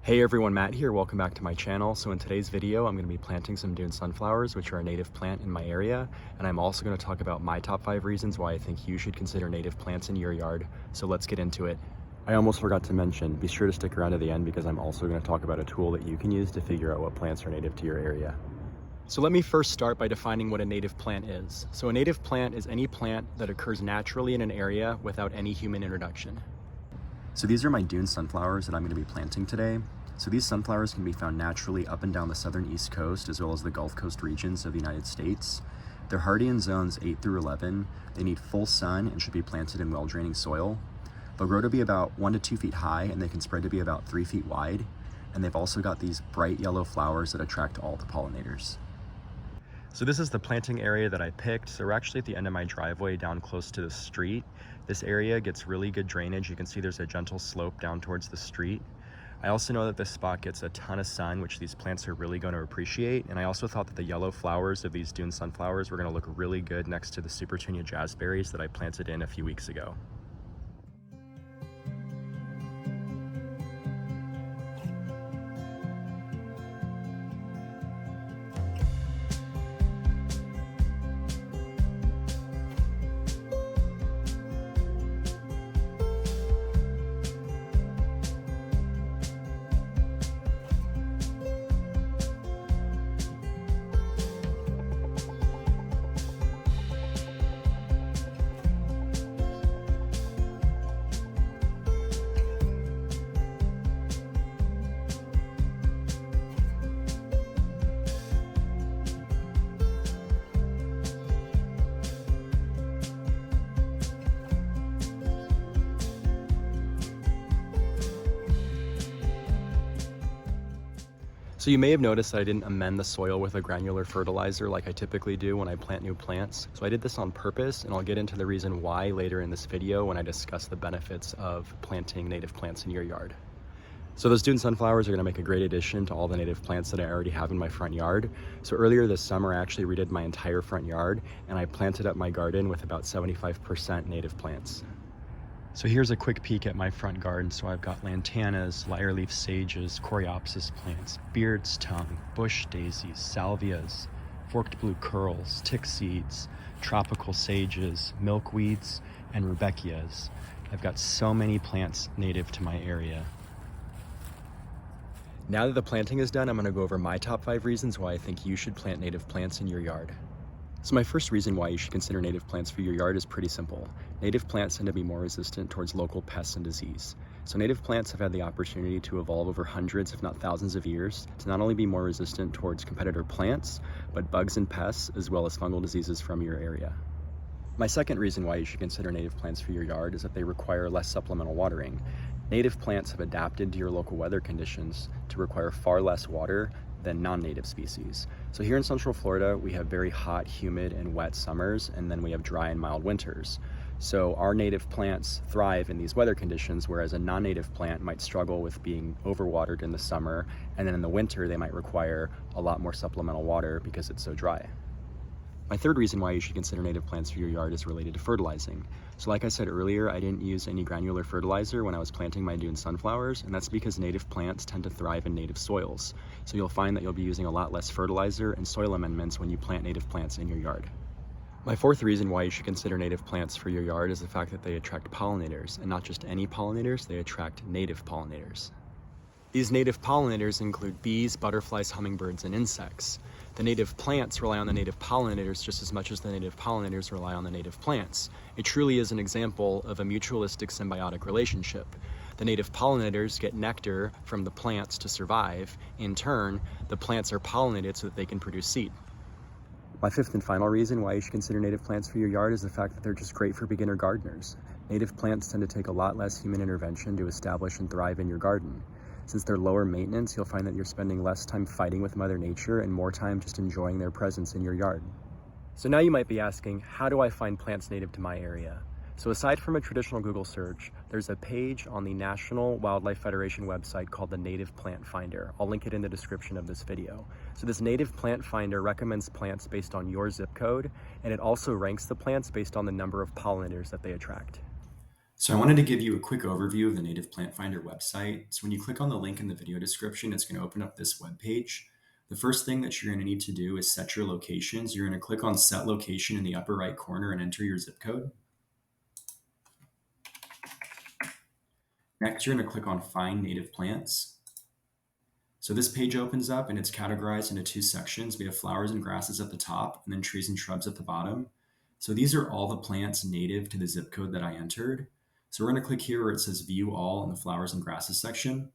Hey everyone, Matt here. Welcome back to my channel. So in today's video, I'm going to be planting some Dune sunflowers, which are a native plant in my area. And I'm also going to talk about my top 5 reasons why I think you should consider native plants in your yard. So let's get into it. I almost forgot to mention, be sure to stick around to the end because I'm also going to talk about a tool that you can use to figure out what plants are native to your area. So let me first start by defining what a native plant is. So a native plant is any plant that occurs naturally in an area without any human introduction. So these are my Dune sunflowers that I'm going to be planting today. So these sunflowers can be found naturally up and down the southern East Coast as well as the Gulf Coast regions of the United States. They're hardy in zones 8 through 11. They need full sun and should be planted in well-draining soil. They'll grow to be about 1 to 2 feet high and they can spread to be about 3 feet wide. And they've also got these bright yellow flowers that attract all the pollinators. So this is the planting area that I picked. So we're actually at the end of my driveway down close to the street. This area gets really good drainage. You can see there's a gentle slope down towards the street. I also know that this spot gets a ton of sun, which these plants are really going to appreciate. And I also thought that the yellow flowers of these Dune sunflowers were going to look really good next to the Supertunia jazzberries that I planted in a few weeks ago. So you may have noticed that I didn't amend the soil with a granular fertilizer like I typically do when I plant new plants. So I did this on purpose, and I'll get into the reason why later in this video when I discuss the benefits of planting native plants in your yard. So those Dune sunflowers are going to make a great addition to all the native plants that I already have in my front yard. So earlier this summer, I actually redid my entire front yard, and I planted up my garden with about 75% native plants. So here's a quick peek at my front garden. So I've got lantanas, lyre-leaf sages, coreopsis plants, beard's tongue, bush daisies, salvias, forked blue curls, tick seeds, tropical sages, milkweeds, and rudbeckias. I've got so many plants native to my area. Now that the planting is done, I'm going to go over my top 5 reasons why I think you should plant native plants in your yard. So my first reason why you should consider native plants for your yard is pretty simple. Native plants tend to be more resistant towards local pests and disease. So native plants have had the opportunity to evolve over hundreds, if not thousands of years, to not only be more resistant towards competitor plants, but bugs and pests, as well as fungal diseases from your area. My second reason why you should consider native plants for your yard is that they require less supplemental watering. Native plants have adapted to your local weather conditions to require far less water than non-native species. So here in Central Florida, we have very hot, humid, and wet summers, and then we have dry and mild winters. So our native plants thrive in these weather conditions, whereas a non-native plant might struggle with being overwatered in the summer, and then in the winter, they might require a lot more supplemental water because it's so dry. My third reason why you should consider native plants for your yard is related to fertilizing. So like I said earlier, I didn't use any granular fertilizer when I was planting my Dune sunflowers, and that's because native plants tend to thrive in native soils. So you'll find that you'll be using a lot less fertilizer and soil amendments when you plant native plants in your yard. My fourth reason why you should consider native plants for your yard is the fact that they attract pollinators, and not just any pollinators, they attract native pollinators. These native pollinators include bees, butterflies, hummingbirds, and insects. The native plants rely on the native pollinators just as much as the native pollinators rely on the native plants. It truly is an example of a mutualistic symbiotic relationship. The native pollinators get nectar from the plants to survive. In turn, the plants are pollinated so that they can produce seed. My fifth and final reason why you should consider native plants for your yard is the fact that they're just great for beginner gardeners. Native plants tend to take a lot less human intervention to establish and thrive in your garden. Since they're lower maintenance, you'll find that you're spending less time fighting with Mother Nature and more time just enjoying their presence in your yard. So now you might be asking, how do I find plants native to my area? So aside from a traditional Google search, there's a page on the National Wildlife Federation website called the Native Plant Finder. I'll link it in the description of this video. So this Native Plant Finder recommends plants based on your zip code, and it also ranks the plants based on the number of pollinators that they attract. So I wanted to give you a quick overview of the Native Plant Finder website. So when you click on the link in the video description, it's going to open up this web page. The first thing that you're going to need to do is set your locations. You're going to click on Set Location in the upper right corner and enter your zip code. Next, you're going to click on Find Native Plants. So this page opens up and it's categorized into two sections. We have flowers and grasses at the top and then trees and shrubs at the bottom. So these are all the plants native to the zip code that I entered. So we're going to click here where it says View All in the Flowers and Grasses section.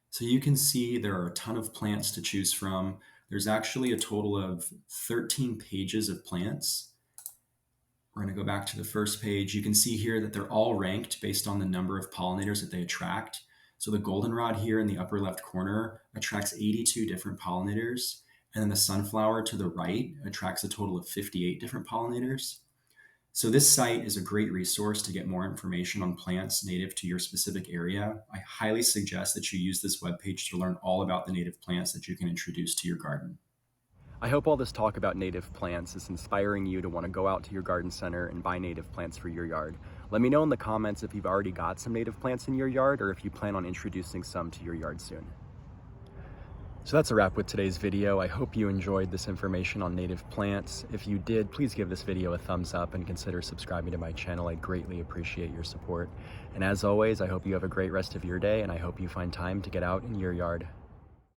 So you can see there are a ton of plants to choose from. There's actually a total of 13 pages of plants. We're going to go back to the first page. You can see here that they're all ranked based on the number of pollinators that they attract. So the goldenrod here in the upper left corner attracts 82 different pollinators. And then the sunflower to the right attracts a total of 58 different pollinators. So this site is a great resource to get more information on plants native to your specific area. I highly suggest that you use this webpage to learn all about the native plants that you can introduce to your garden. I hope all this talk about native plants is inspiring you to want to go out to your garden center and buy native plants for your yard. Let me know in the comments if you've already got some native plants in your yard or if you plan on introducing some to your yard soon. So that's a wrap with today's video. I hope you enjoyed this information on native plants. If you did, please give this video a thumbs up and consider subscribing to my channel. I'd greatly appreciate your support. And as always, I hope you have a great rest of your day and I hope you find time to get out in your yard.